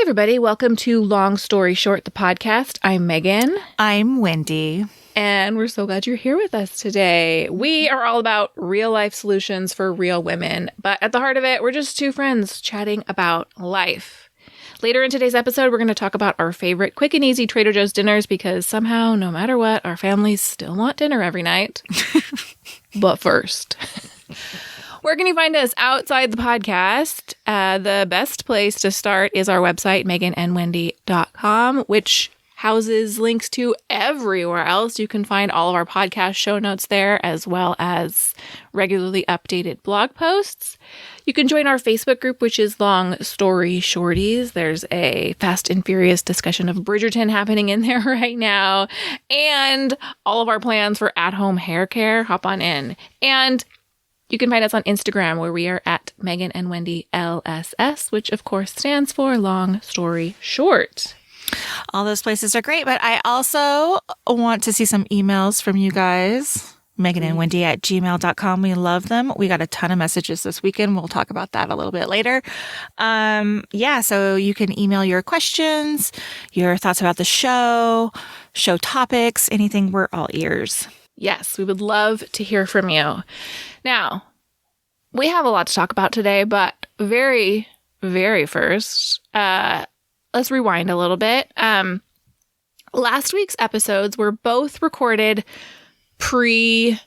everybody. Welcome to Long Story Short, the podcast. I'm Megan. I'm Wendy. And we're so glad you're here with us today. We are all about real-life solutions for real women. But at the heart of it, we're just two friends chatting about life. Later in today's episode, we're going to talk about our favorite quick and easy Trader Joe's dinners because somehow, no matter what, our families still want dinner every night. But first... Where can you find us outside the podcast? The best place to start is our website, meganandwendy.com, which houses links to everywhere else. You can find all of our podcast show notes there, as well as regularly updated blog posts. You can join our Facebook group, which is Long Story Shorties. There's a fast and furious discussion of Bridgerton happening in there right now. And all of our plans for at-home hair care, hop on in. And you can find us on Instagram, where we are at Megan and Wendy LSS, which of course stands for Long Story Short. All those places are great, but I also want to see some emails from you guys. meganandwendy@gmail.com. We love them. We got a ton of messages this weekend. We'll talk about that a little bit later. So you can email your questions, your thoughts about the show topics, anything. We're all ears. Yes, we would love to hear from you. Now, we have a lot to talk about today, but very, very first, let's rewind a little bit. Last week's episodes were both recorded pre-Capitol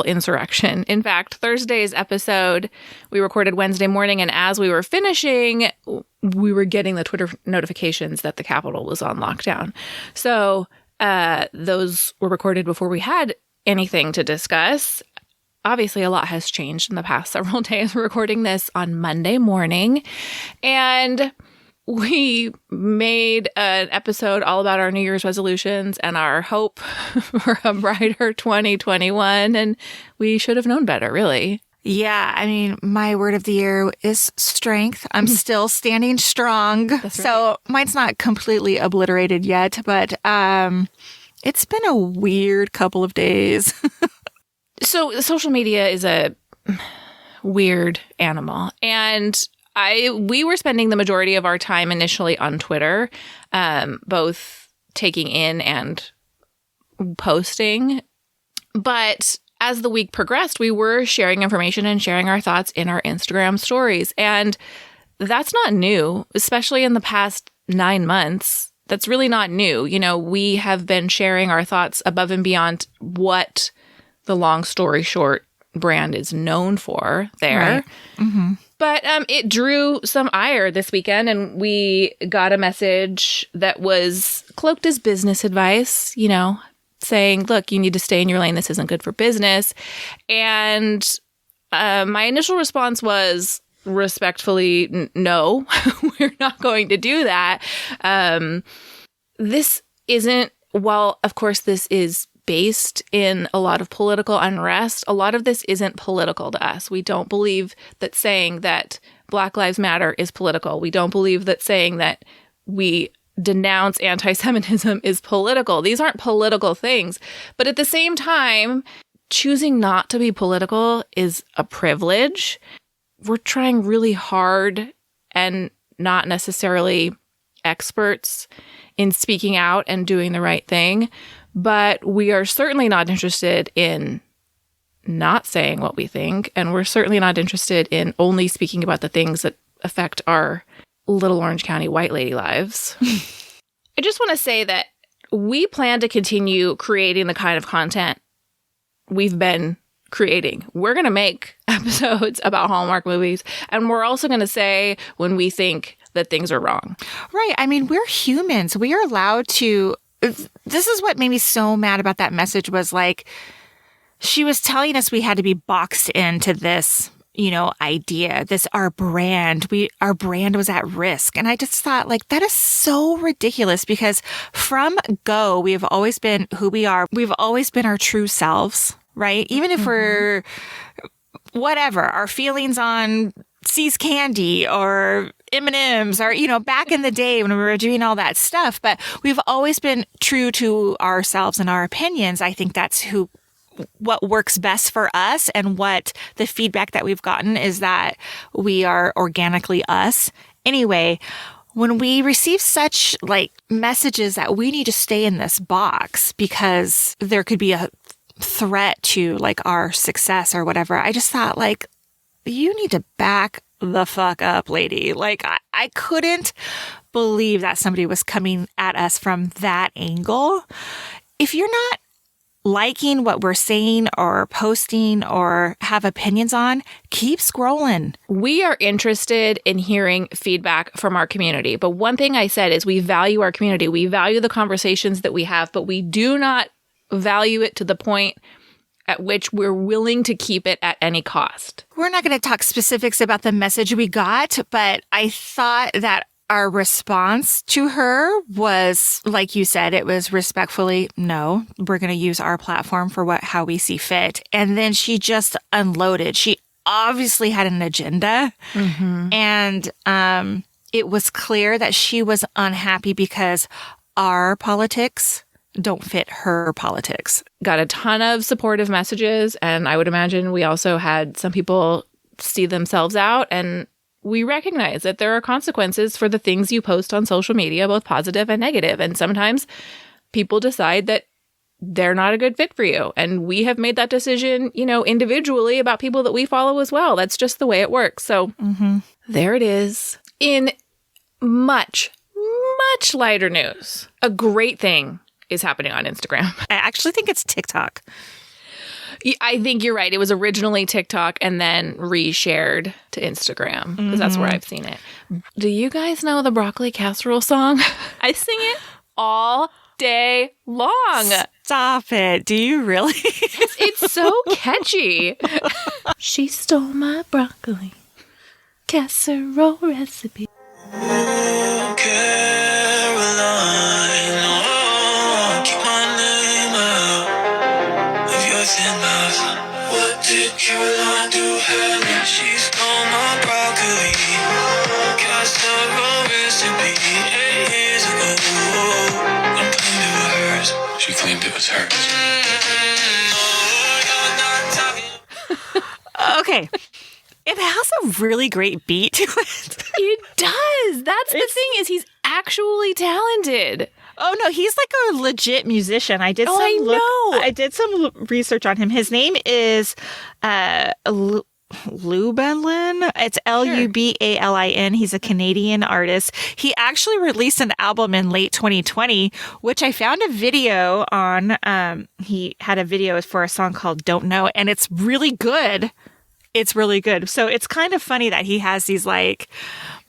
insurrection. In fact, Thursday's episode, we recorded Wednesday morning, and as we were finishing, we were getting the Twitter notifications that the Capitol was on lockdown. So those were recorded before we had anything to discuss. Obviously, a lot has changed in the past several days. We're recording this on Monday morning, and we made an episode all about our New Year's resolutions and our hope for a brighter 2021, and we should have known better, really. Yeah, I mean, my word of the year is strength. I'm still standing strong. That's right. So mine's not completely obliterated yet, but it's been a weird couple of days. So social media is a weird animal, and we were spending the majority of our time initially on Twitter, both taking in and posting. But as the week progressed, we were sharing information and sharing our thoughts in our Instagram stories. And that's not new, especially in the past 9 months. That's really not new. You know, we have been sharing our thoughts above and beyond what the Long Story Short brand is known for there. Right. Mm-hmm. But it drew some ire this weekend, and we got a message that was cloaked as business advice, you know, saying, look, you need to stay in your lane. This isn't good for business. And my initial response was respectfully, no, we're not going to do that. This isn't, well, of course, this is based in a lot of political unrest. A lot of this isn't political to us. We don't believe that saying that Black Lives Matter is political. We don't believe that saying that we denounce anti-Semitism is political. These aren't political things. But at the same time, choosing not to be political is a privilege. We're trying really hard and not necessarily experts in speaking out and doing the right thing. But we are certainly not interested in not saying what we think. And we're certainly not interested in only speaking about the things that affect our Little Orange County white lady lives. I just want to say that we plan to continue creating the kind of content we've been creating. We're going to make episodes about Hallmark movies. And we're also going to say when we think that things are wrong. Right. I mean, we're humans. We are allowed to... This is what made me so mad about that message was like, she was telling us we had to be boxed into this, you know, idea, our brand was at risk. And I just thought like, that is so ridiculous because from go, we have always been who we are. We've always been our true selves, right? Even if we're whatever, our feelings on See's Candy or M&Ms or, you know, back in the day when we were doing all that stuff. But we've always been true to ourselves and our opinions. I think that's what works best for us, and what the feedback that we've gotten is that we are organically us. Anyway, when we receive such like messages that we need to stay in this box because there could be a threat to like our success or whatever, I just thought like, you need to back the fuck up, lady. Like I couldn't believe that somebody was coming at us from that angle. If you're not liking what we're saying or posting or have opinions on, keep scrolling. We are interested in hearing feedback from our community. But one thing I said is we value our community. We value the conversations that we have, but we do not value it to the point at which we're willing to keep it at any cost. We're not going to talk specifics about the message we got, but I thought that our response to her was, like you said, it was respectfully, no, we're going to use our platform for how we see fit. And then she just unloaded. She obviously had an agenda. And it was clear that she was unhappy because our politics don't fit her politics. Got a ton of supportive messages. And I would imagine we also had some people see themselves out, and we recognize that there are consequences for the things you post on social media, both positive and negative. And sometimes people decide that they're not a good fit for you. And we have made that decision, you know, individually about people that we follow as well. That's just the way it works. So there it is. In much, much lighter news, a great thing is happening on Instagram. I actually think it's TikTok. I think you're right. It was originally TikTok and then reshared to Instagram because that's where I've seen it. Do you guys know the broccoli casserole song? I sing it all day long. Stop it. Do you really? It's so catchy. She stole my broccoli casserole recipe. Oh, Caroline, oh, keep my name out of your thin mouth. What did Caroline do? Her she stole my broccoli casserole recipe 8 years ago. I claimed it was hers. She claimed it was hers. Okay. It has a really great beat to it. It does. That's the thing, is he's actually talented. Oh no, he's like a legit musician. I did some research on him. His name is Lubalin. It's Lubalin. He's a Canadian artist. He actually released an album in late 2020, which I found a video on. He had a video for a song called Don't Know, and it's really good. It's really good. So it's kind of funny that he has these like,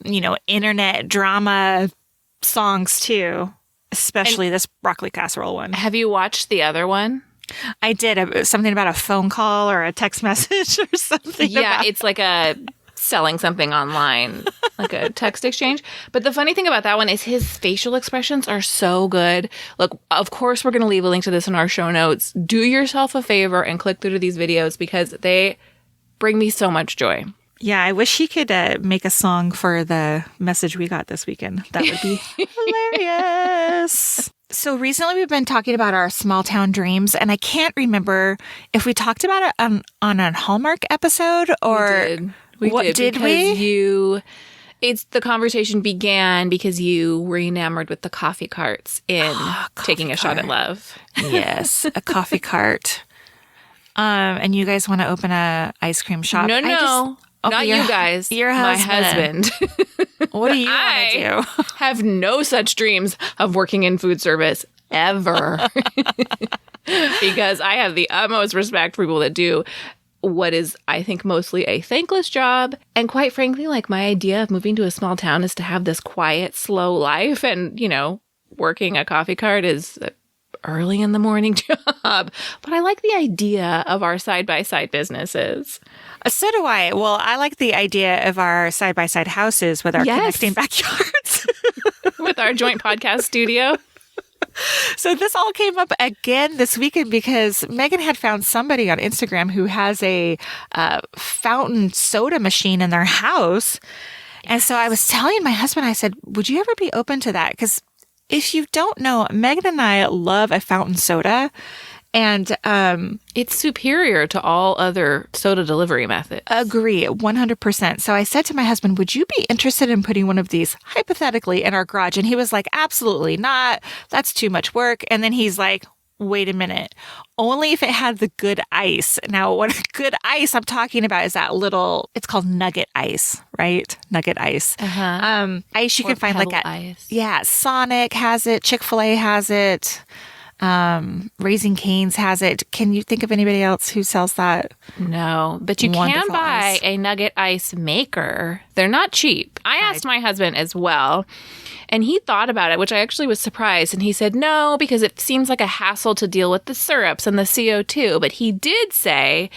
you know, internet drama songs too, especially this broccoli casserole one. Have you watched the other one? I did. Something about a phone call or a text message or something. Yeah, it's like a selling something online, like a text exchange. But the funny thing about that one is his facial expressions are so good. Look, of course, we're going to leave a link to this in our show notes. Do yourself a favor and click through to these videos because they bring me so much joy. Yeah, I wish he could make a song for the message we got this weekend. That would be hilarious. So recently we've been talking about our small town dreams, and I can't remember if we talked about it on a Hallmark episode or we did. It's the conversation began because you were enamored with the coffee carts in Taking a Shot at Love. Yes, a coffee cart. And you guys want to open a ice cream shop? No, not you guys. Your husband. My husband. What do you want to do? Have no such dreams of working in food service ever. Because I have the utmost respect for people that do what is, I think, mostly a thankless job. And quite frankly, like my idea of moving to a small town is to have this quiet, slow life. And, you know, working a coffee cart is early in the morning job, but I like the idea of our side-by-side businesses. So do I. Well, I like the idea of our side-by-side houses with our connecting backyards. With our joint podcast studio. So this all came up again this weekend because Megan had found somebody on Instagram who has a fountain soda machine in their house. And so I was telling my husband, I said, would you ever be open to that? Because if you don't know, Megan and I love a fountain soda. And it's superior to all other soda delivery methods. agree 100%. So I said to my husband, would you be interested in putting one of these hypothetically in our garage? And he was like, absolutely not. That's too much work. And then he's like, wait a minute. Only if it had the good ice. Now, what good ice I'm talking about is that little, it's called nugget ice, right? Nugget ice. Ice you can find like at, ice. yeah, Sonic has it. Chick-fil-A has it. Raising Cane's has it. Can you think of anybody else who sells that? No, but you can Wonderful buy ice. a nugget ice maker. They're not cheap. I asked my husband as well, and he thought about it, which I actually was surprised. And he said no, because it seems like a hassle to deal with the syrups and the CO2. But he did say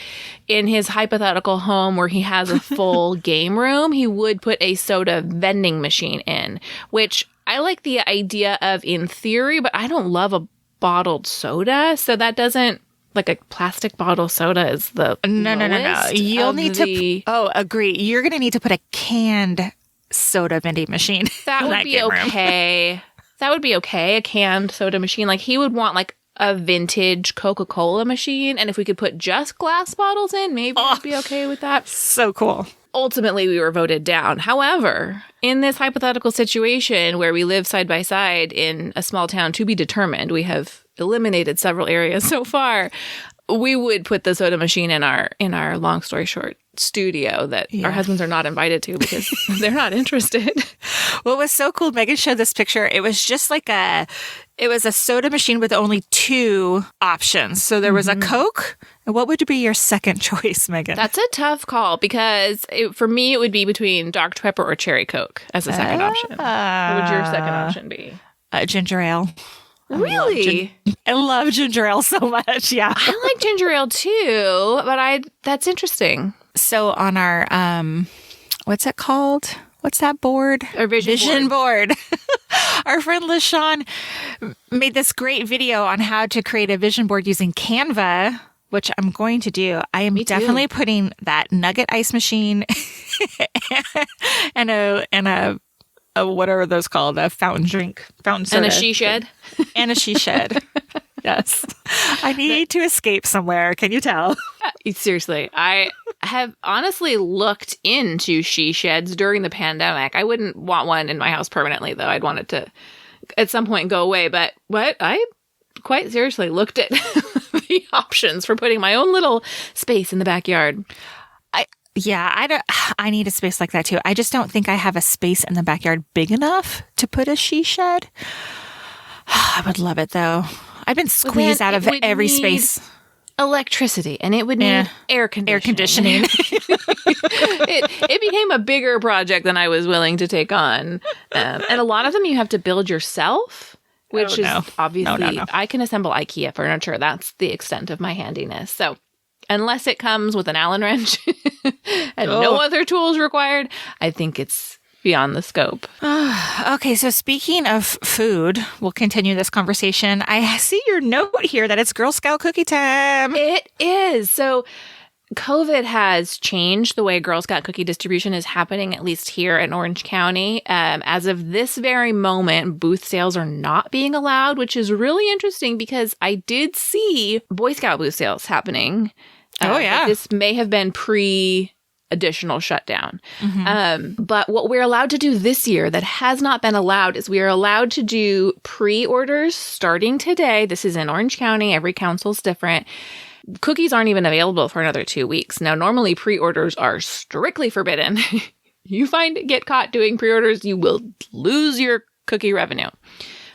in his hypothetical home where he has a full game room, he would put a soda vending machine in, which I like the idea of in theory, but I don't love a bottled soda, so that doesn't, like, a plastic bottle soda is the No. You'll need to. Agree. You're going to need to put a canned soda vending machine. That in would be game room. okay. That would be okay. A canned soda machine. Like, he would want like a vintage Coca-Cola machine, and if we could put just glass bottles in, maybe I'd be okay with that. So cool. Ultimately, we were voted down. However, in this hypothetical situation where we live side by side in a small town, to be determined, we have eliminated several areas so far, we would put the soda machine in our long story short studio that our husbands are not invited to because they're not interested. What was so cool, Megan showed this picture. It was just like it was a soda machine with only two options. So there was a Coke. And what would be your second choice, Megan? That's a tough call because for me, it would be between Dr. Pepper or Cherry Coke as a second option. What would your second option be? Ginger ale. Really? I love ginger ale so much. Yeah. I like ginger ale too, but that's interesting. So on our, what's it called? What's that board? Our vision board. Our friend LaShawn made this great video on how to create a vision board using Canva, which I'm going to do. I am definitely putting that nugget ice machine and a what are those called? A fountain soda. And a she shed. And a she shed. Yes. I need to escape somewhere. Can you tell? Seriously, I have honestly looked into she sheds during the pandemic. I wouldn't want one in my house permanently, though. I'd want it to, at some point, go away. But I quite seriously looked at the options for putting my own little space in the backyard. I need a space like that too. I just don't think I have a space in the backyard big enough to put a she shed. I would love it though. I've been squeezed out of every space. Electricity, and it would need air conditioning. It became a bigger project than I was willing to take on. And a lot of them you have to build yourself, which is obviously, No. I can assemble IKEA furniture. That's the extent of my handiness. So unless it comes with an Allen wrench and no other tools required, I think it's beyond the scope. Okay, so speaking of food, we'll continue this conversation. I see your note here that it's Girl Scout cookie time. It is. So COVID has changed the way Girl Scout cookie distribution is happening, at least here in Orange County. As of this very moment, booth sales are not being allowed, which is really interesting because I did see Boy Scout booth sales happening. This may have been additional shutdown. But what we're allowed to do this year that has not been allowed is we are allowed to do pre-orders starting today. This is in Orange County. Every council's different. Cookies aren't even available for another 2 weeks. Now, normally pre-orders are strictly forbidden. You get caught doing pre-orders, you will lose your cookie revenue.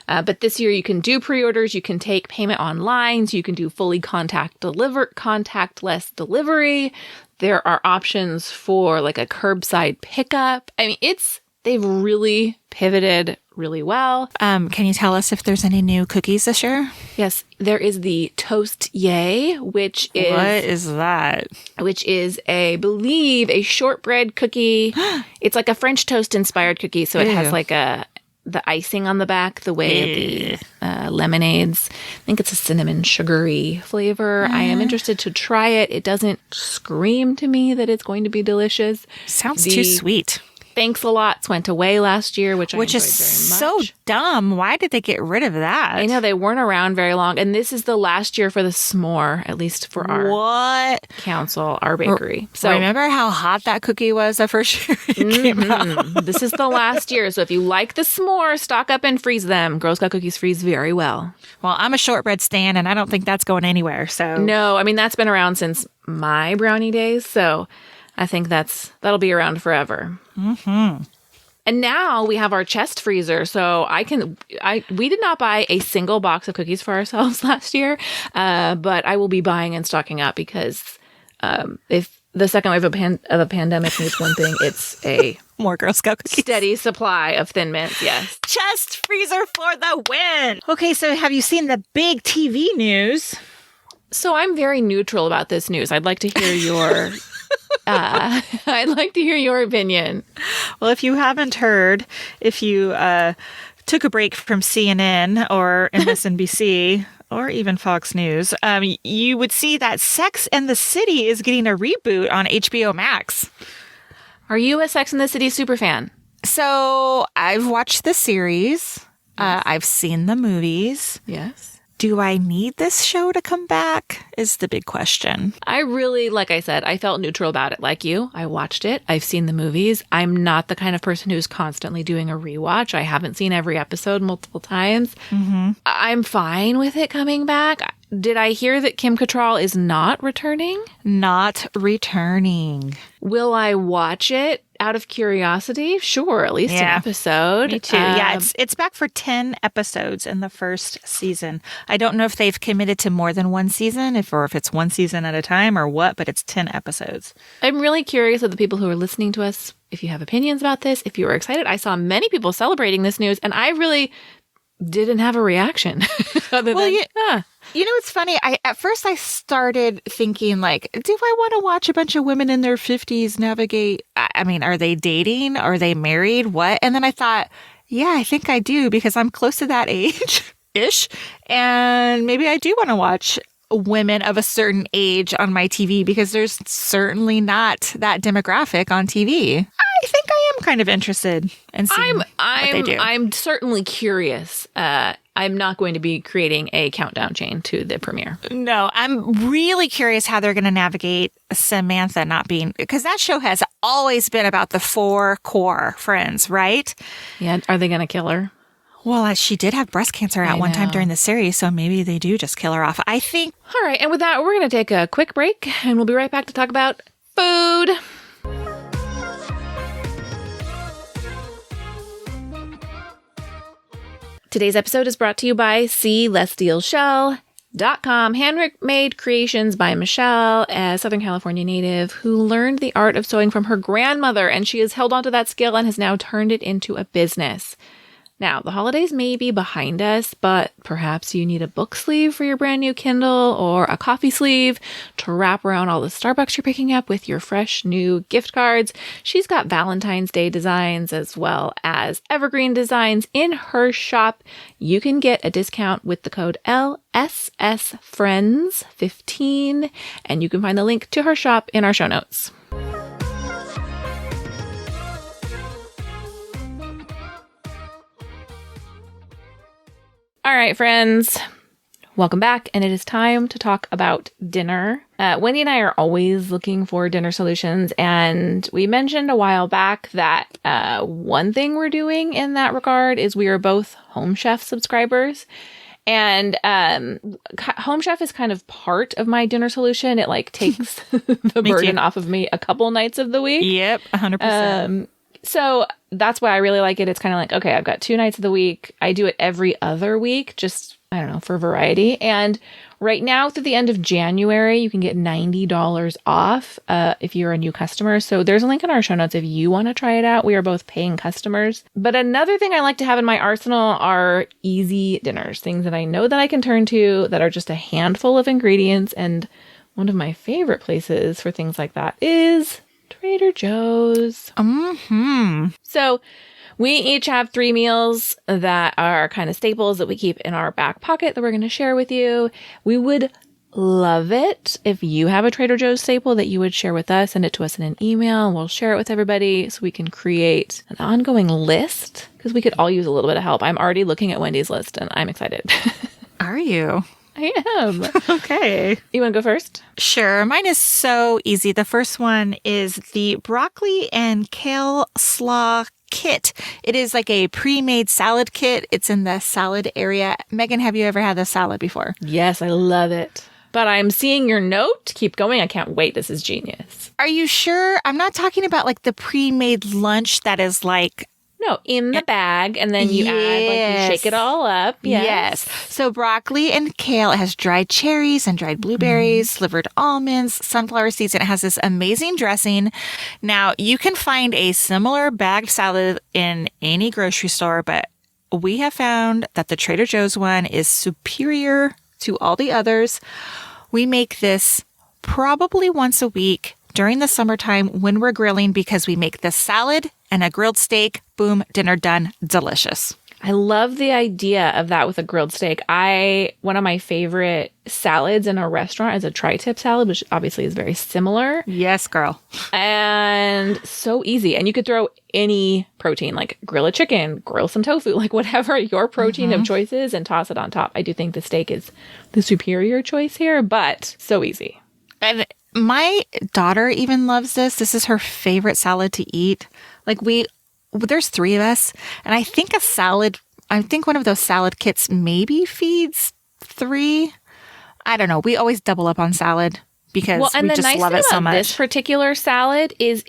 But this year you can do pre-orders, you can take payment online, so you can do fully contactless delivery. There are options for like a curbside pickup. I mean, they've really pivoted really well. Can you tell us if there's any new cookies this year? Yes, there is the Toast Yay, which is... What is that? Which is, I believe, a shortbread cookie. It's like a French toast inspired cookie, so it has like the icing on the back, the way of the lemonades. I think it's a cinnamon sugary flavor. I am interested to try it. It doesn't scream to me that it's going to be delicious. Sounds too sweet. Thanks a Lots went away last year, which is very much. So dumb. Why did they get rid of that? I know, they weren't around very long. And this is the last year for the s'more, at least for our council, our bakery. So remember how hot that cookie was the first year it came out? This is the last year. So if you like the s'more, stock up and freeze them. Girl Scout cookies freeze very well. Well, I'm a shortbread stan, and I don't think that's going anywhere. So no, I mean, that's been around since my brownie days. So I think that'll be around forever. Mm-hmm. And now we have our chest freezer. So we did not buy a single box of cookies for ourselves last year, but I will be buying and stocking up because if the second wave of a pandemic needs one thing, it's a more Girl Scout cookies. Steady supply of Thin Mints, yes. Chest freezer for the win! Okay, so have you seen the big TV news? So I'm very neutral about this news. I'd like to hear your... I'd like to hear your opinion. Well, if you haven't heard, if you took a break from CNN or MSNBC or even Fox News, you would see that Sex and the City is getting a reboot on HBO Max. Are you a Sex and the City superfan? So I've watched the series. Yes. I've seen the movies. Yes. Do I need this show to come back is the big question. I really, like I said, I felt neutral about it like you. I watched it. I've seen the movies. I'm not the kind of person who's constantly doing a rewatch. I haven't seen every episode multiple times. Mm-hmm. I'm fine with it coming back. Did I hear that Kim Cattrall is not returning? Not returning. Will I watch it out of curiosity? Sure, at least an episode. Me too. Yeah, it's back for 10 episodes in the first season. I don't know if they've committed to more than one season, or if it's one season at a time or what, but it's 10 episodes. I'm really curious of the people who are listening to us, if you have opinions about this, if you were excited. I saw many people celebrating this news, and I really didn't have a reaction. Other than, You know, it's funny. At first I started thinking, like, do I want to watch a bunch of women in their 50s navigate? I mean, are they dating? Are they married? What? And then I thought, yeah, I think I do because I'm close to that age-ish. And maybe I do want to watch women of a certain age on my TV because there's certainly not that demographic on TV. I think I am kind of interested in seeing what they do. I'm certainly curious. I'm not going to be creating a countdown chain to the premiere. No, I'm really curious how they're going to navigate Samantha not being, because that show has always been about the 4 core friends, right? Yeah. Are they going to kill her? Well, she did have breast cancer at one time during the series, so maybe they do just kill her off. I think. All right. And with that, we're going to take a quick break and we'll be right back to talk about food. Today's episode is brought to you by SeeLessDealShell.com. Handmade creations by Michelle, a Southern California native who learned the art of sewing from her grandmother, and she has held onto that skill and has now turned it into a business. Now, the holidays may be behind us, but perhaps you need a book sleeve for your brand new Kindle or a coffee sleeve to wrap around all the Starbucks you're picking up with your fresh new gift cards. She's got Valentine's Day designs as well as evergreen designs in her shop. You can get a discount with the code LSSFriends15, and you can find the link to her shop in our show notes. All right, friends, welcome back. And it is time to talk about dinner. Wendy and I are always looking for dinner solutions. And we mentioned a while back that one thing we're doing in that regard is we are both Home Chef subscribers. And Home Chef is kind of part of my dinner solution. It like takes the burden off of me a couple nights of the week. Yep, 100%. So that's why I really like it. It's kind of like, okay, I've got 2 nights of the week. I do it every other week, just, I don't know, for variety. And right now through the end of January, you can get $90 off if you're a new customer. So there's a link in our show notes if you want to try it out. We are both paying customers. But another thing I like to have in my arsenal are easy dinners, things that I know that I can turn to that are just a handful of ingredients. And one of my favorite places for things like that is Trader Joe's. Mm-hmm. So we each have 3 meals that are kind of staples that we keep in our back pocket that we're going to share with you. We would love it. If you have a Trader Joe's staple that you would share with us, send it to us in an email and we'll share it with everybody so we can create an ongoing list because we could all use a little bit of help. I'm already looking at Wendy's list and I'm excited. Are you? I am. Okay. You want to go first? Sure. Mine is so easy. The first one is the broccoli and kale slaw kit. It is like a pre-made salad kit. It's in the salad area. Megan, have you ever had this salad before? Yes, I love it. But I'm seeing your note. Keep going. I can't wait. This is genius. Are you sure? I'm not talking about like the pre-made lunch that is like no, in the bag, and then you add, like, you shake it all up. Yes. So broccoli and kale, it has dried cherries and dried blueberries, slivered almonds, sunflower seeds, and it has this amazing dressing. Now, you can find a similar bagged salad in any grocery store, but we have found that the Trader Joe's one is superior to all the others. We make this probably once a week during the summertime when we're grilling because we make this salad and a grilled steak. Boom, dinner done. Delicious. I love the idea of that with a grilled steak. One of my favorite salads in a restaurant is a tri-tip salad, which obviously is very similar. Yes, girl. And so easy. And you could throw any protein, like grill a chicken, grill some tofu, like whatever your protein of choice is and toss it on top. I do think the steak is the superior choice here, but so easy. And my daughter even loves this. This is her favorite salad to eat. Like there's 3 of us, and I think one of those salad kits maybe feeds 3. I don't know. We always double up on salad because we just love it so much. This particular salad is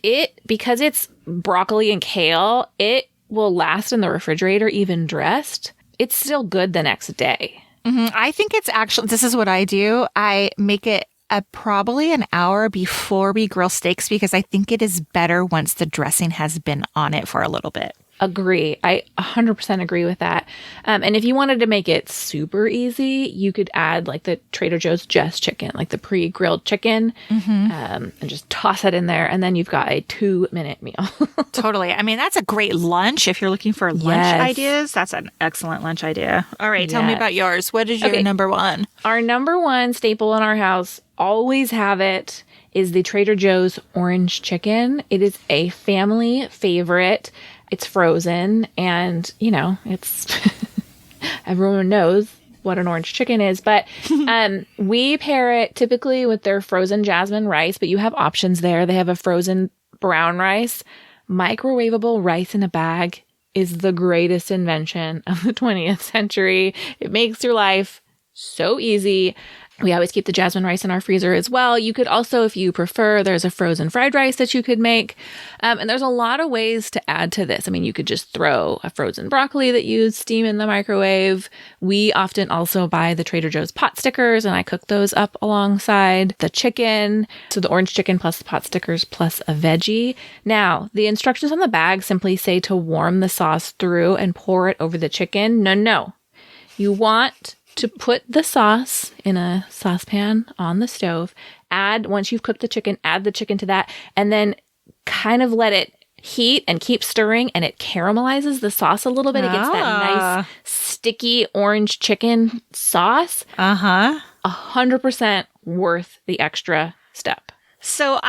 because it's broccoli and kale, it will last in the refrigerator even dressed. It's still good the next day. I think it's actually, this is what I do. I make it probably an hour before we grill steaks because I think it is better once the dressing has been on it for a little bit. Agree. I 100% agree with that. And if you wanted to make it super easy, you could add like the Trader Joe's Just chicken, like the pre-grilled chicken, and just toss it in there. And then you've got a 2-minute meal. Totally. I mean, that's a great lunch. If you're looking for lunch ideas, that's an excellent lunch idea. All right. Tell me about yours. What is your number one? Our number one staple in our house, always have it, is the Trader Joe's Orange Chicken. It is a family favorite. It's frozen and, it's everyone knows what an orange chicken is, but we pair it typically with their frozen Jasmine Rice, but you have options there. They have a frozen brown rice. Microwavable rice in a bag is the greatest invention of the 20th century. It makes your life so easy. We always keep the Jasmine Rice in our freezer as well. You could also, if you prefer, there's a frozen fried rice that you could make. And there's a lot of ways to add to this. I mean, you could just throw a frozen broccoli that you steam in the microwave. We often also buy the Trader Joe's pot stickers, and I cook those up alongside the chicken. So the orange chicken plus the pot stickers plus a veggie. Now, the instructions on the bag simply say to warm the sauce through and pour it over the chicken. No. You want to put the sauce in a saucepan on the stove, once you've cooked the chicken, add the chicken to that, and then kind of let it heat and keep stirring, and it caramelizes the sauce a little bit. It gets that nice, sticky orange chicken sauce. 100% worth the extra step. So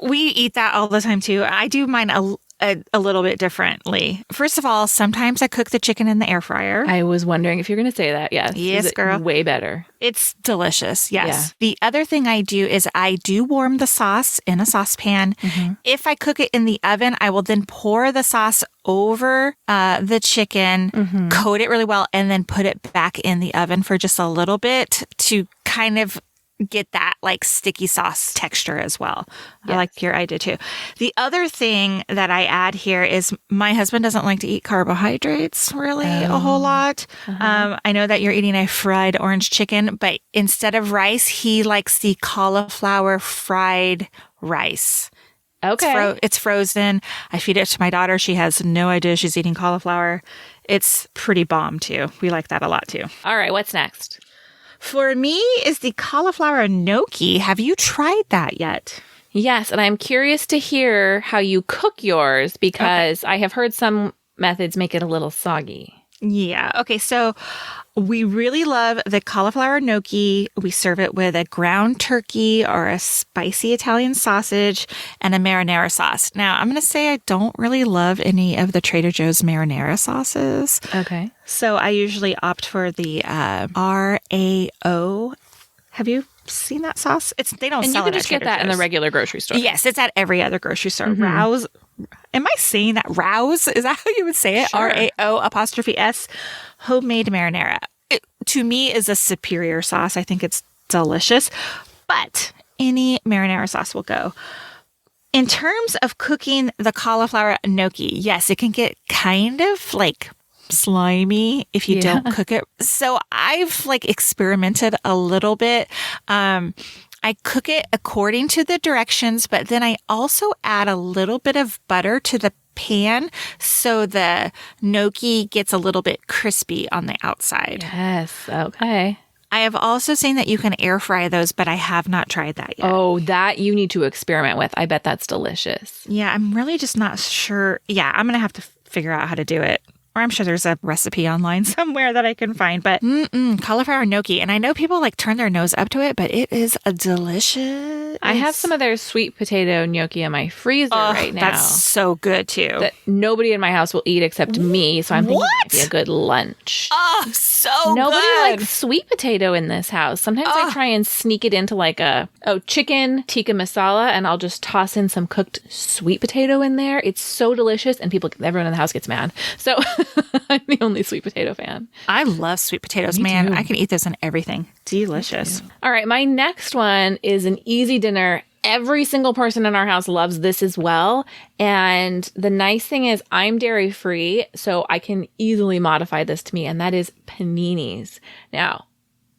we eat that all the time too. I do mine a little bit differently. First of all, sometimes I cook the chicken in the air fryer. I was wondering if you're going to say that. Yes. Yes, girl. Way better. It's delicious. Yes. Yeah. The other thing I do is I do warm the sauce in a saucepan. If I cook it in the oven, I will then pour the sauce over the chicken, coat it really well, and then put it back in the oven for just a little bit to kind of get that like sticky sauce texture as well. Yes. I like your idea too. The other thing that I add here is my husband doesn't like to eat carbohydrates really a whole lot. I know that you're eating a fried orange chicken, but instead of rice, he likes the cauliflower fried rice. Okay. It's frozen. I feed it to my daughter. She has no idea she's eating cauliflower. It's pretty bomb too. We like that a lot too. All right. What's next? For me is the cauliflower gnocchi. Have you tried that yet? Yes, and I'm curious to hear how you cook yours because I have heard some methods make it a little soggy. Yeah. Okay. So We really love the cauliflower gnocchi. We serve it with a ground turkey or a spicy Italian sausage and a marinara sauce. Now, I'm going to say I don't really love any of the Trader Joe's marinara sauces. Okay. So I usually opt for the RAO. Have you seen that sauce? They don't And sell you can it just at get Trader that in the Joe's. regular grocery store. Yes, it's at every other grocery store. Rouse. Am I saying that? Rouse? Is that how you would say it? Sure. RAO''S. Homemade marinara. It, to me, is a superior sauce. I think it's delicious. But any marinara sauce will go. In terms of cooking the cauliflower gnocchi, yes, it can get kind of like slimy if you don't cook it. So I've like experimented a little bit. I cook it according to the directions, but then I also add a little bit of butter to the pan so the gnocchi gets a little bit crispy on the outside. Yes. Okay. I have also seen that you can air fry those, but I have not tried that yet. Oh, that you need to experiment with. I bet that's delicious. Yeah, I'm really just not sure. Yeah, I'm going to have to figure out how to do it. Or I'm sure there's a recipe online somewhere that I can find. But cauliflower gnocchi. And I know people like turn their nose up to it, but it is a delicious. I have some of their sweet potato gnocchi in my freezer right now. That's so good too. That nobody in my house will eat except me. So I'm thinking it might be a good lunch. Oh, so Nobody good. likes sweet potato in this house. Sometimes I try and sneak it into like chicken tikka masala, and I'll just toss in some cooked sweet potato in there. It's so delicious, and everyone in the house gets mad. So I'm the only sweet potato fan. I love sweet potatoes, man. I can eat those in everything. Delicious. All right, my next one is an easy dinner. Every single person in our house loves this as well. And the nice thing is I'm dairy free, so I can easily modify this to me, and that is paninis. Now,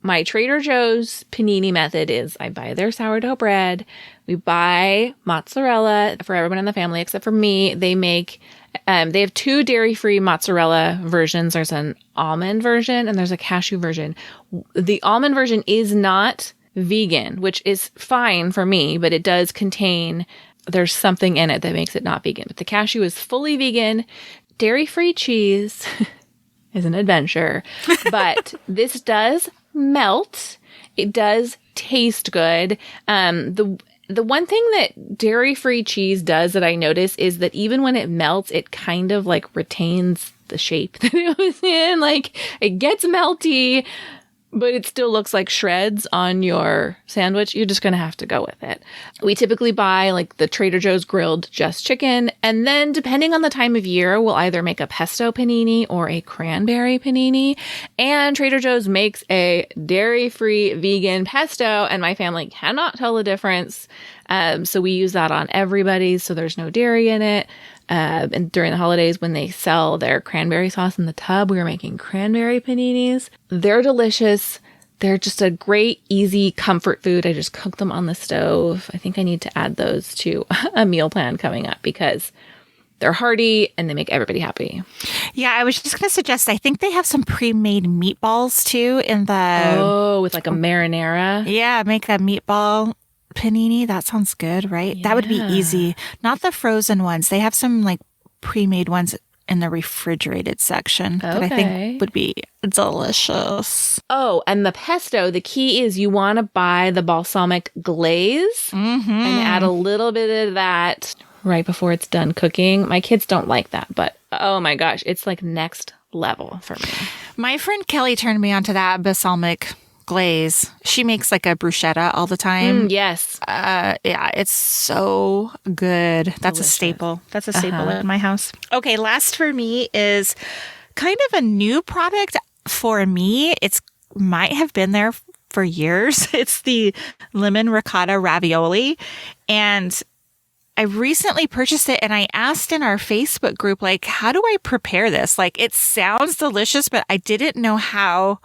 my Trader Joe's panini method is I buy their sourdough bread. We buy mozzarella for everyone in the family except for me. They have 2 dairy-free mozzarella versions. There's an almond version and there's a cashew version. The almond version is not vegan, which is fine for me, but it does there's something in it that makes it not vegan. But the cashew is fully vegan. Dairy-free cheese is an adventure, but this does melt. It does taste good. The one thing that dairy-free cheese does that I notice is that even when it melts, it kind of like retains the shape that it was in. Like it gets melty, but it still looks like shreds on your sandwich. You're just going to have to go with it. We typically buy like the Trader Joe's grilled just chicken. And then depending on the time of year, we'll either make a pesto panini or a cranberry panini. And Trader Joe's makes a dairy-free vegan pesto, and my family cannot tell the difference. So we use that on everybody. So there's no dairy in it. And during the holidays, when they sell their cranberry sauce in the tub, we were making cranberry paninis. They're delicious. They're just a great, easy comfort food. I just cook them on the stove. I think I need to add those to a meal plan coming up because they're hearty and they make everybody happy. Yeah, I was just going to suggest, I think they have some pre-made meatballs too in the... with like a marinara. Yeah, make a meatball panini. That sounds good, right? That would be easy. Not the frozen ones. They have some like pre-made ones in the refrigerated section that I think would be delicious. Oh, and the pesto, the key is you want to buy the balsamic glaze and add a little bit of that right before it's done cooking. My kids don't like that, but oh my gosh, it's like next level for me. My friend Kelly turned me onto that balsamic glaze. She makes like a bruschetta all the time. Yes. Yeah, it's so good. That's Delicious. a staple. That's a staple in my house. Okay, last for me is kind of a new product for me. It's might have been there for years. It's the lemon ricotta ravioli. And I recently purchased it and I asked in our Facebook group, like, how do I prepare this? Like, it sounds delicious, but I didn't know how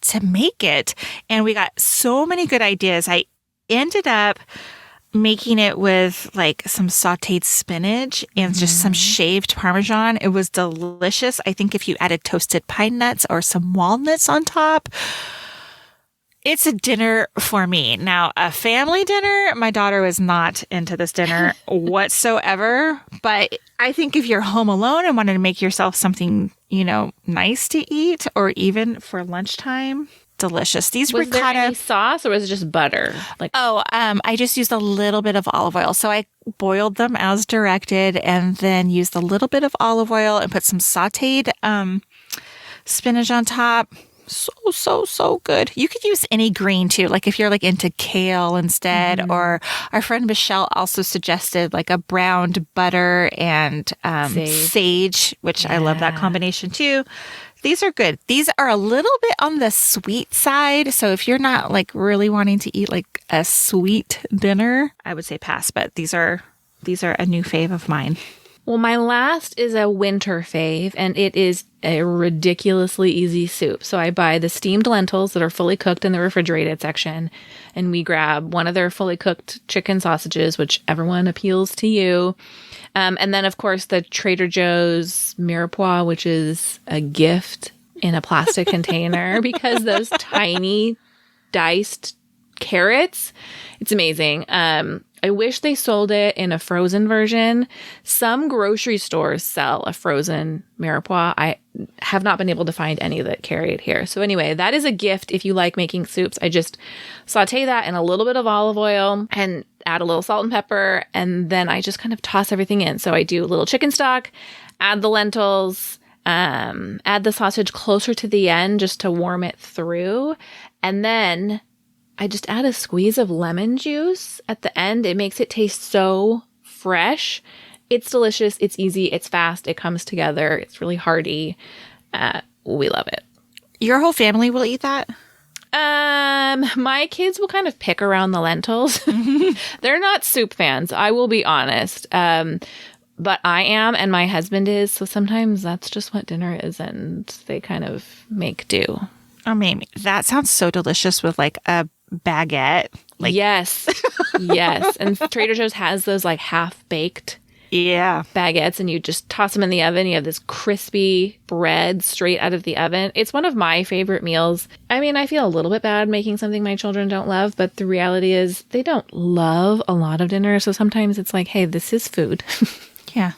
to make it. And we got so many good ideas. I ended up making it with like some sauteed spinach and just some shaved Parmesan. It was delicious. I think if you added toasted pine nuts or some walnuts on top, It's a dinner for me. Now, a family dinner, my daughter was not into this dinner whatsoever. But I think if you're home alone and wanted to make yourself something, nice to eat, or even for lunchtime, delicious. These was ricotta. Was there any sauce, or was it just butter? I just used a little bit of olive oil. So I boiled them as directed, and then used a little bit of olive oil and put some sauteed spinach on top. So good. You could use any green too. Like if you're into kale instead, or our friend Michelle also suggested a browned butter and sage, which I love that combination too. These are good. These are a little bit on the sweet side. So if you're not really wanting to eat a sweet dinner, I would say pass. But these are a new fave of mine. Well, my last is a winter fave, and it is a ridiculously easy soup. So I buy the steamed lentils that are fully cooked in the refrigerated section, and we grab one of their fully cooked chicken sausages, whichever one appeals to you. And then, of course, the Trader Joe's Mirepoix, which is a gift in a plastic container, because those tiny diced carrots, it's amazing. I wish they sold it in a frozen version. Some grocery stores sell a frozen Mirepoix. I have not been able to find any that carry it here. So anyway, that is a gift if you like making soups. I just saute that in a little bit of olive oil and add a little salt and pepper, and then I just kind of toss everything in. So I do a little chicken stock, add the lentils, add the sausage closer to the end just to warm it through, and then I just add a squeeze of lemon juice at the end. It makes it taste so fresh. It's delicious. It's easy. It's fast. It comes together. It's really hearty. We love it. Your whole family will eat that? My kids will kind of pick around the lentils. They're not soup fans, I will be honest. But I am, and my husband is. So sometimes that's just what dinner is, and they kind of make do. Oh, maybe. That sounds so delicious with a baguette. Yes. Yes. And Trader Joe's has those half-baked baguettes, and you just toss them in the oven. You have this crispy bread straight out of the oven. It's one of my favorite meals. I mean, I feel a little bit bad making something my children don't love, but the reality is they don't love a lot of dinner. So sometimes it's hey, this is food. Yeah.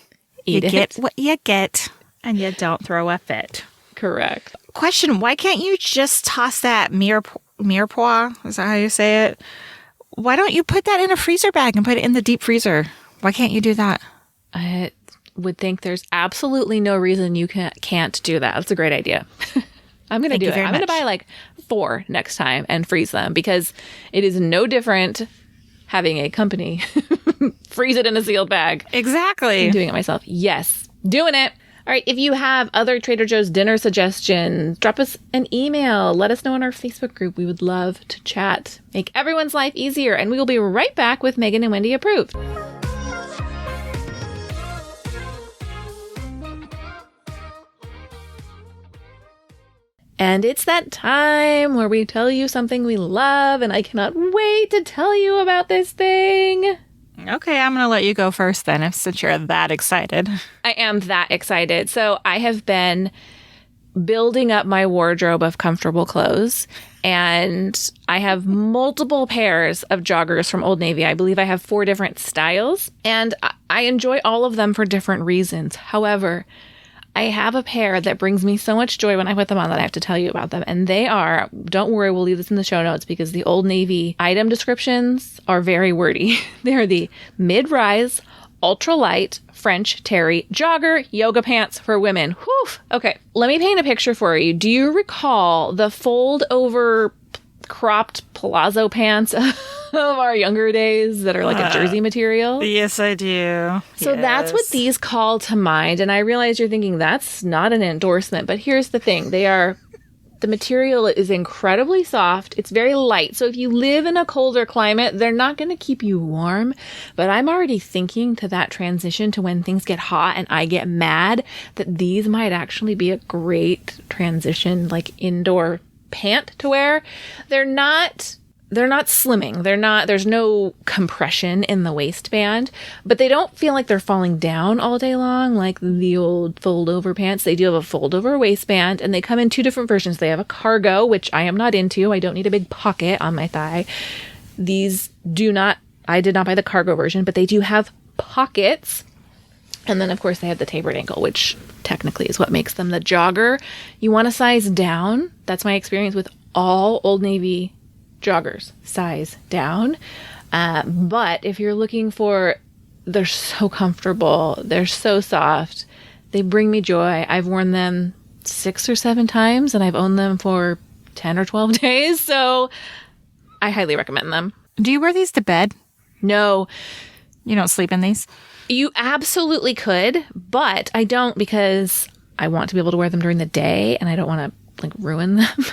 Eat you it. Get what you get, and you don't throw a fit. Correct. Question, why can't you just toss that Mirepoix? Is that how you say it? Why don't you put that in a freezer bag and put it in the deep freezer? Why can't you do that? I would think there's absolutely no reason you can't do that. That's a great idea. I'm going to do it. I'm going to buy 4 next time and freeze them, because it is no different having a company freeze it in a sealed bag. Exactly. I'm doing it myself. Yes. Doing it. All right, if you have other Trader Joe's dinner suggestions, drop us an email. Let us know in our Facebook group. We would love to chat. Make everyone's life easier. And we will be right back with Megan and Wendy Approved. And it's that time where we tell you something we love, and I cannot wait to tell you about this thing. Okay, I'm going to let you go first then, since you're that excited. I am that excited. So I have been building up my wardrobe of comfortable clothes, and I have multiple pairs of joggers from Old Navy. I believe I have 4 different styles, and I enjoy all of them for different reasons. However, I have a pair that brings me so much joy when I put them on that I have to tell you about them. And they are, don't worry, we'll leave this in the show notes because the Old Navy item descriptions are very wordy. They're the mid-rise, ultralight French terry jogger yoga pants for women. Whew. Okay, let me paint a picture for you. Do you recall the fold-over cropped palazzo pants of our younger days that are a jersey material? Yes, I do. So that's what these call to mind. And I realize you're thinking that's not an endorsement, but here's the thing. The material is incredibly soft. It's very light. So if you live in a colder climate, they're not going to keep you warm. But I'm already thinking to that transition to when things get hot and I get mad, that these might actually be a great transition, indoor pant to wear. They're not they're not slimming. There's no compression in the waistband, but they don't feel like they're falling down all day long like the old fold over pants. They do have a fold over waistband, and they come in two different versions. They have a cargo, which I am not into. I don't need a big pocket on my thigh. I did not buy the cargo version, but they do have pockets. And then, of course, they have the tapered ankle, which technically is what makes them the jogger. You want to size down. That's my experience with all Old Navy joggers. Size down. But if you're looking for, they're so comfortable. They're so soft. They bring me joy. I've worn them 6 or 7 times, and I've owned them for 10 or 12 days. So I highly recommend them. Do you wear these to bed? No. You don't sleep in these? You absolutely could, but I don't because I want to be able to wear them during the day, and I don't want to ruin them.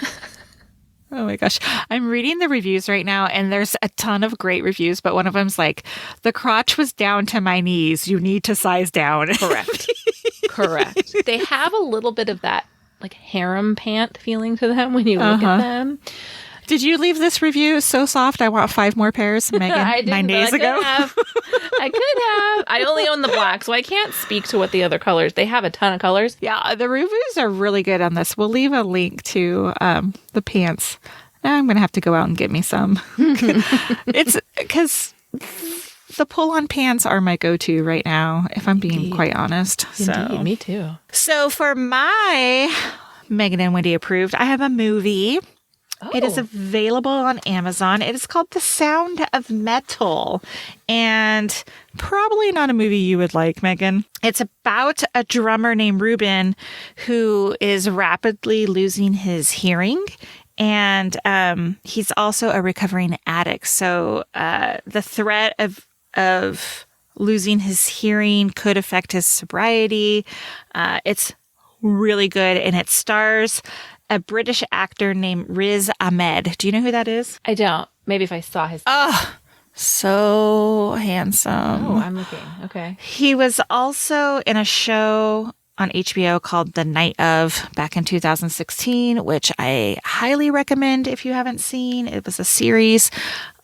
Oh my gosh. I'm reading the reviews right now, and there's a ton of great reviews, but one of them's like, the crotch was down to my knees. You need to size down. Correct. Correct. They have a little bit of that harem pant feeling to them when you look at them. Did you leave this review so soft? I want 5 more pairs, Megan. I didn't, 9 days ago. I could have. I only own the black, so I can't speak to what the other colors. They have a ton of colors. Yeah, the reviews are really good on this. We'll leave a link to the pants. Now I'm going to have to go out and get me some. It's because the pull-on pants are my go-to right now, if I'm being quite honest. Indeed, me too. So for my Megan and Wendy approved, I have a movie. Oh. It is available on Amazon. It is called The Sound of Metal, and probably not a movie you would like, Megan. It's about a drummer named Ruben who is rapidly losing his hearing, and he's also a recovering addict. So the threat of losing his hearing could affect his sobriety. It's really good, and it stars a British actor named Rizz Ahmed. Do you know who that is? I don't. Maybe if I saw his... Oh, so handsome. Oh, I'm looking. Okay. He was also in a show on HBO called The Night Of back in 2016, which I highly recommend if you haven't seen. It was a series.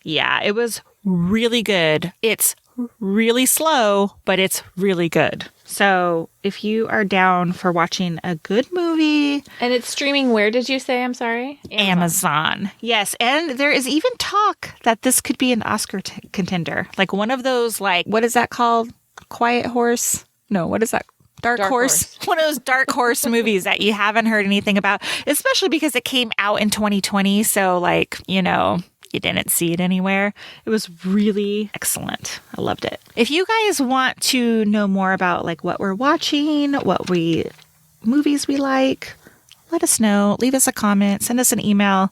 Yeah, it was really good. It's really slow, but it's really good. So if you are down for watching a good movie... And it's streaming where did you say? I'm sorry? Amazon. Yes. And there is even talk that this could be an Oscar contender. Like one of those, what is that called? Quiet Horse? No, what is that? Dark Horse. One of those dark horse movies that you haven't heard anything about, especially because it came out in 2020. So you didn't see it anywhere. It was really excellent. I loved it. If you guys want to know more about what we're watching, movies we like, let us know. Leave us a comment. Send us an email.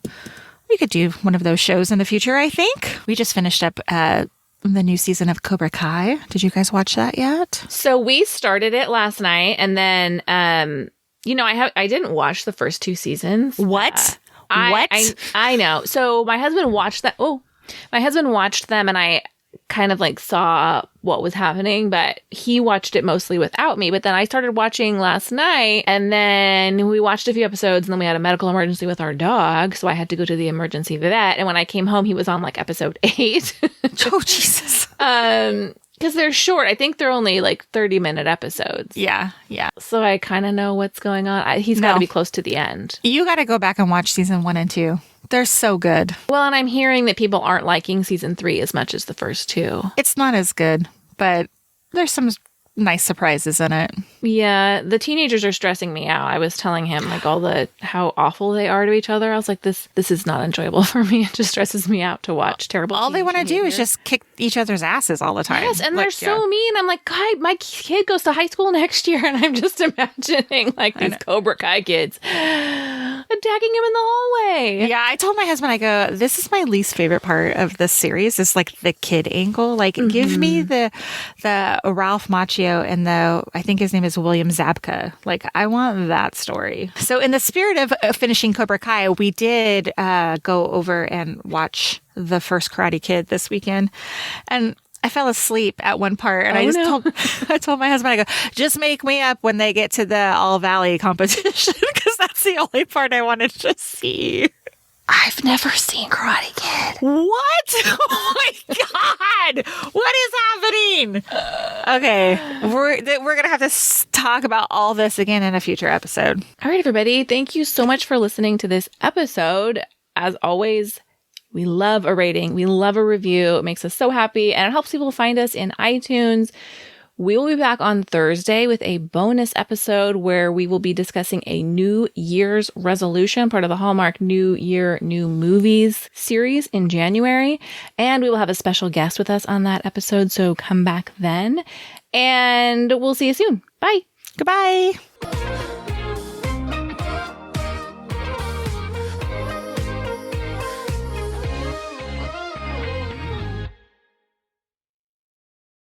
We could do one of those shows in the future, I think. We just finished up the new season of Cobra Kai. Did you guys watch that yet? So we started it last night, and then I didn't watch the first 2 seasons. What? I know. So my husband watched that. Oh, my husband watched them, and I kind of saw what was happening, but he watched it mostly without me. But then I started watching last night, and then we watched a few episodes, and then we had a medical emergency with our dog, so I had to go to the emergency vet. And when I came home, he was on episode 8. Oh, Jesus. Because they're short. I think they're only 30-minute episodes. Yeah. So I kind of know what's going on. He's got to be close to the end. You got to go back and watch season 1 and 2. They're so good. Well, and I'm hearing that people aren't liking season 3 as much as the first 2. It's not as good, but there's some nice surprises in it. Yeah, the teenagers are stressing me out. I was telling him how awful they are to each other. I was like, this is not enjoyable for me. It just stresses me out to watch terrible. All they want to do is just kick each other's asses all the time. Yes, and they're so mean. I'm like, God, my kid goes to high school next year, and I'm just imagining these Cobra Kai kids attacking him in the hallway. Yeah, I told my husband, I go, this is my least favorite part of this series. Is the kid angle. Give me the Ralph Macchio and I think his name is William Zabka. I want that story. So in the spirit of finishing Cobra Kai, we did go over and watch the first Karate Kid this weekend. And I fell asleep at one part, and I told my husband, I go, just make me up when they get to the All Valley competition, because that's the only part I wanted to see. I've never seen Karate Kid. What? Oh my God. What is happening? Okay. We're going to have to talk about all this again in a future episode. All right, everybody. Thank you so much for listening to this episode. As always, we love a rating. We love a review. It makes us so happy and it helps people find us in iTunes. We will be back on Thursday with a bonus episode where we will be discussing a New Year's resolution, part of the Hallmark New Year, New Movies series in January. And we will have a special guest with us on that episode. So come back then and we'll see you soon. Bye. Goodbye.